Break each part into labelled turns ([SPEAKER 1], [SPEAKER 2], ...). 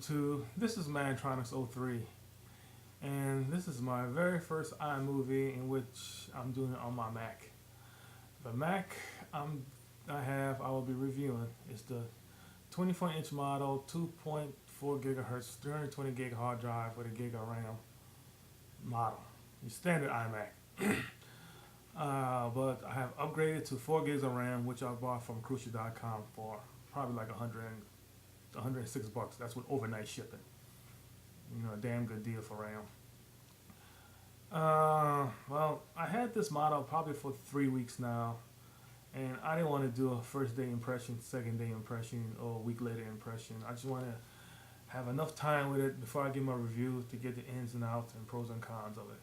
[SPEAKER 1] YouTube. This is Mantronics03, and this is my very first iMovie in which I'm doing it on my Mac. The Mac I will be reviewing is the 24-inch model, 2.4 gigahertz, 320 gig hard drive with a gig of RAM model. Your standard iMac. But I have upgraded to 4 gigs of RAM, which I bought from Crucial.com for probably like 106 bucks. That's with overnight shipping. A damn good deal for RAM. Well, I had this model probably for 3 weeks now, and I didn't want to do a first day impression, second day impression, or a week later impression. I just want to have enough time with it before I give my review to get the ins and outs and pros and cons of it.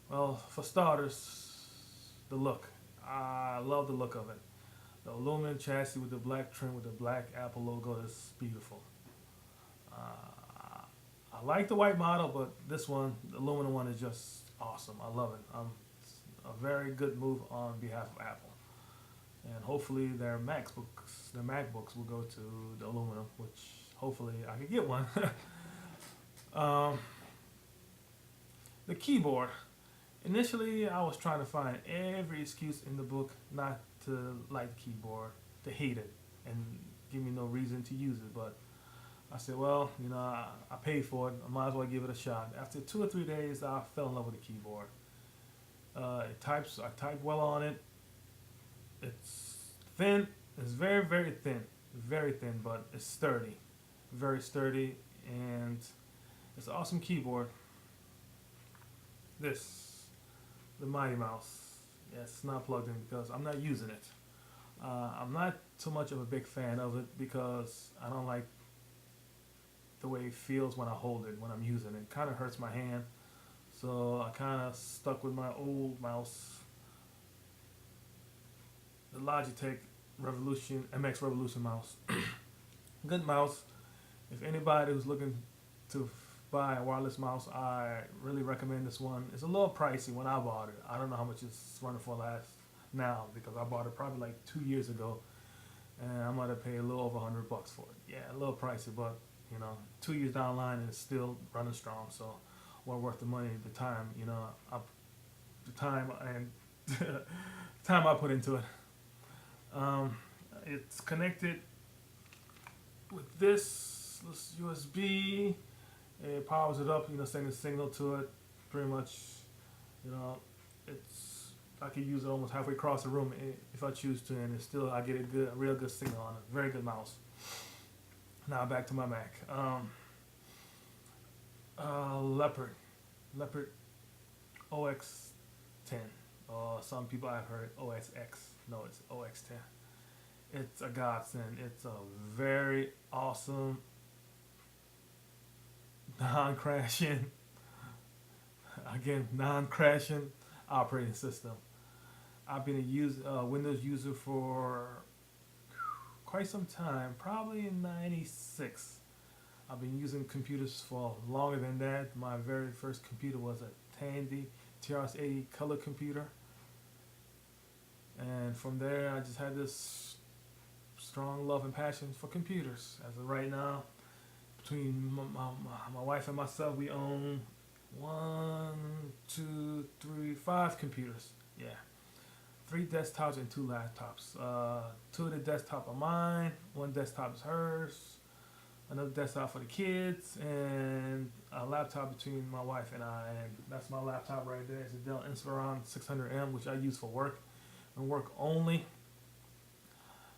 [SPEAKER 1] Well, for starters, the look. I love the look of it. The aluminum chassis with the black trim with the black Apple logo is beautiful. I like the white model, but this one, the aluminum one, is just awesome. I love it. It's a very good move on behalf of Apple. And hopefully their MacBooks will go to the aluminum, which hopefully I could get one. The keyboard. Initially, I was trying to find every excuse in the book not to like the keyboard, to hate it, and give me no reason to use it. But I said, well, I paid for it. I might as well give it a shot. After 2 or 3 days, I fell in love with the keyboard. I type well on it. It's thin. It's very, very thin. Very thin, but it's sturdy. Very sturdy, and it's an awesome keyboard. The Mighty Mouse. Yes, it's not plugged in because I'm not using it. I'm not too much of a big fan of it because I don't like the way it feels when I hold it, when I'm using it. It kind of hurts my hand. So I kind of stuck with my old mouse, the Logitech MX Revolution mouse. Good mouse. If anybody who's looking to buy a wireless mouse, I really recommend this one. It's a little pricey when I bought it. I don't know how much it's running for now because I bought it probably like 2 years ago, and I might have paid a little over 100 bucks for it. Yeah, a little pricey, but 2 years down the line and it's still running strong. So, well worth the money, the time, the time and time I put into it. It's connected with this USB. It powers it up, sending a signal to it. Pretty much, I could use it almost halfway across the room if I choose to, and I get a real good signal on it. Very good mouse. Now back to my Mac. Leopard OX10. Some people I've heard OS X. No, it's OX10. It's a godsend. It's a very awesome, non-crashing operating system. I've been a Windows user for quite some time, probably in '96. I've been using computers for longer than that. My very first computer was a Tandy TRS-80 color computer, and from there I just had this strong love and passion for computers. As of right now, between my wife and myself, we own 5 computers. Yeah, 3 desktops and 2 laptops. 2 of the desktop are mine. 1 desktop is hers. Another desktop for the kids, and a laptop between my wife and I. And that's my laptop right there. It's a Dell Inspiron 600M, which I use for work and work only.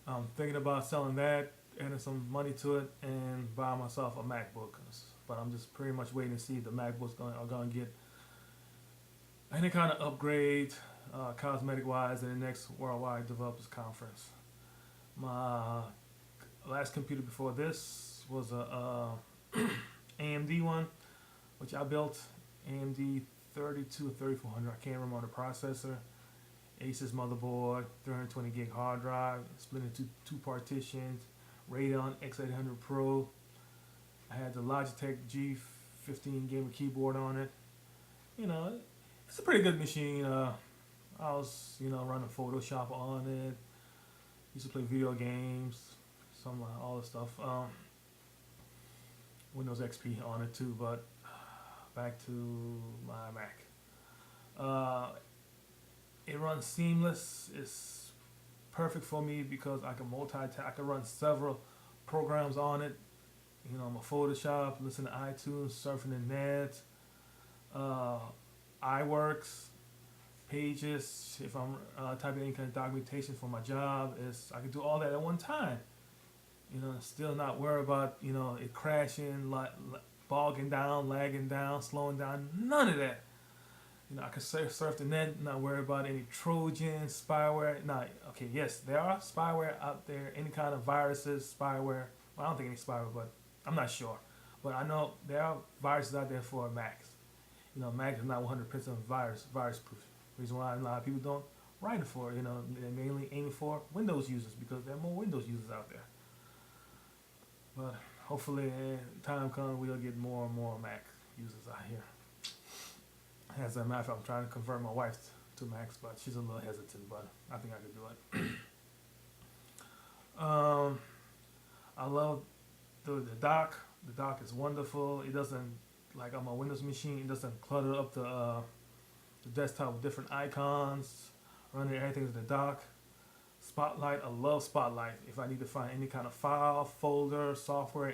[SPEAKER 1] I'm thinking about selling that, adding some money to it, and buy myself a MacBook. But I'm just pretty much waiting to see if the MacBooks are going to get any kind of upgrade, cosmetic-wise, in the next Worldwide Developers Conference. My last computer before this was a AMD one, which I built. AMD 32 or 3400. I can't remember the processor. Asus motherboard, 320 gig hard drive, split into 2 partitions, Radeon X800 Pro. I had the Logitech G15 gamer keyboard on it. It's a pretty good machine. I was, running Photoshop on it. Used to play video games, all this stuff. Windows XP on it too. But back to my Mac. Uh, it runs seamless. It's perfect for me because I can multitask. I can run several programs on it. You know, my Photoshop, listen to iTunes, surfing the net, uh, iWorks, Pages. If I'm typing any kind of documentation for my job, is I can do all that at one time. You know, still not worry about it crashing, bogging down, lagging down, slowing down. None of that. You know, I can surf the net, not worry about any Trojans, spyware. Not okay. Yes, there are spyware out there. Any kind of viruses, spyware. Well, I don't think any spyware, but I'm not sure. But I know there are viruses out there for Macs. You know, Mac is not 100% virus proof. Reason why a lot of people don't write it for. You know, they're mainly aiming for Windows users because there are more Windows users out there. But hopefully, time comes we'll get more and more Mac users out here. As a matter of fact, I'm trying to convert my wife to Macs, but she's a little hesitant. But I think I could do it. I love the dock. The dock is wonderful. It doesn't, like on my Windows machine, it doesn't clutter up the desktop with different icons. Running everything to the dock. Spotlight, I love Spotlight. If I need to find any kind of file, folder, software,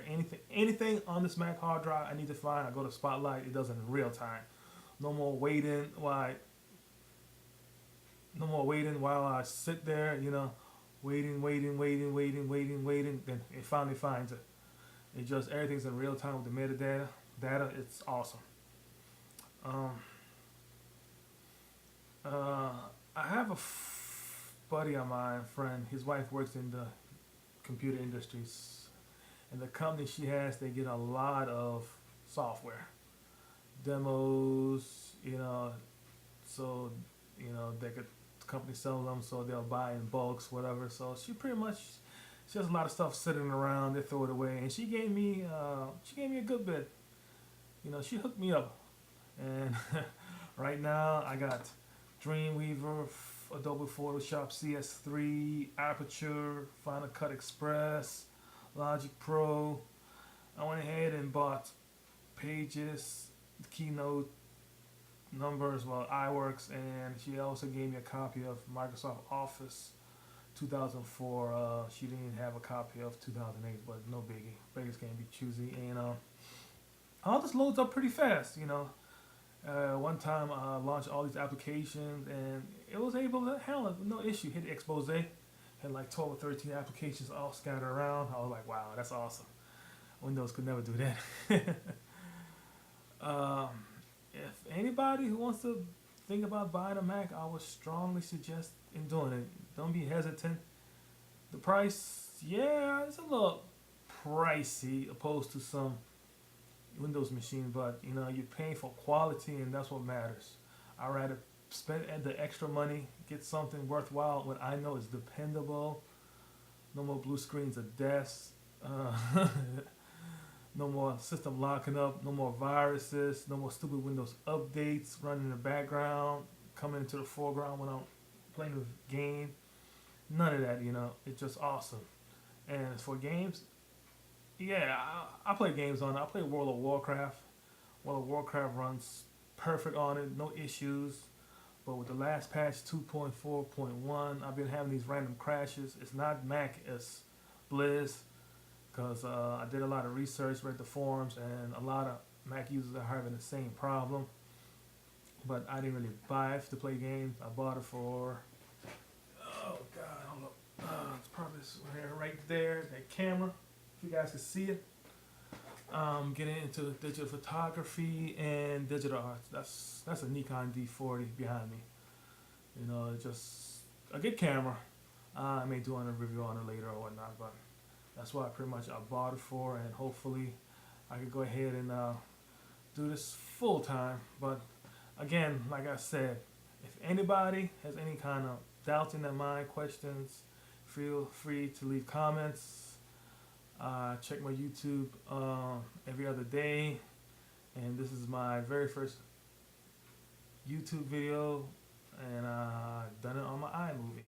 [SPEAKER 1] anything on this Mac hard drive I need to find, I go to Spotlight. It does it in real time. No more waiting while I sit there, waiting. Then it finally finds it. It just everything's in real time with the metadata. It's awesome. I have a buddy of mine, friend. His wife works in the computer industries, and the company she has, they get a lot of software demos, so they could the company sells them, so they'll buy in bulks, whatever. So she has a lot of stuff sitting around. They throw it away, and she gave me a good bit. She hooked me up, and right now I got Dreamweaver, Adobe Photoshop CS3, Aperture, Final Cut Express, Logic Pro. I went ahead and bought Pages, Keynote, Numbers, iWorks, and she also gave me a copy of Microsoft Office 2004. She didn't have a copy of 2008, but no biggie. Beggars can't be choosy, and all this loads up pretty fast. One time I launched all these applications, and it was able to handle it with no issue. Hit the expose, had like 12 or 13 applications all scattered around. I was like, wow, that's awesome. Windows could never do that. If anybody who wants to think about buying a Mac, I would strongly suggest in doing it. Don't be hesitant. The price, yeah, it's a little pricey opposed to some Windows machine, but you're paying for quality, and that's what matters. I'd rather spend the extra money, get something worthwhile when I know it's dependable. No more blue screens of deaths. No more system locking up. No more viruses. No more stupid Windows updates running in the background, coming into the foreground when I'm playing a game. None of that, It's just awesome. And as for games, yeah, I play games on it. I play World of Warcraft. World of Warcraft runs perfect on it, no issues. But with the last patch 2.4.1, I've been having these random crashes. It's not Mac, it's Blizz. Because I did a lot of research, read the forums, and a lot of Mac users are having the same problem. But I didn't really buy it to play games. I bought it for, oh God, hold up. It's probably right there, that camera. If you guys can see it. Getting into digital photography and digital art. That's a Nikon D40 behind me. Just a good camera. I may do a review on it later or whatnot, but that's what I bought it for, and hopefully I could go ahead and do this full time. But again, like I said, if anybody has any kind of doubts in their mind, questions, feel free to leave comments. Check my YouTube every other day, and this is my very first YouTube video, and I've done it on my iMovie.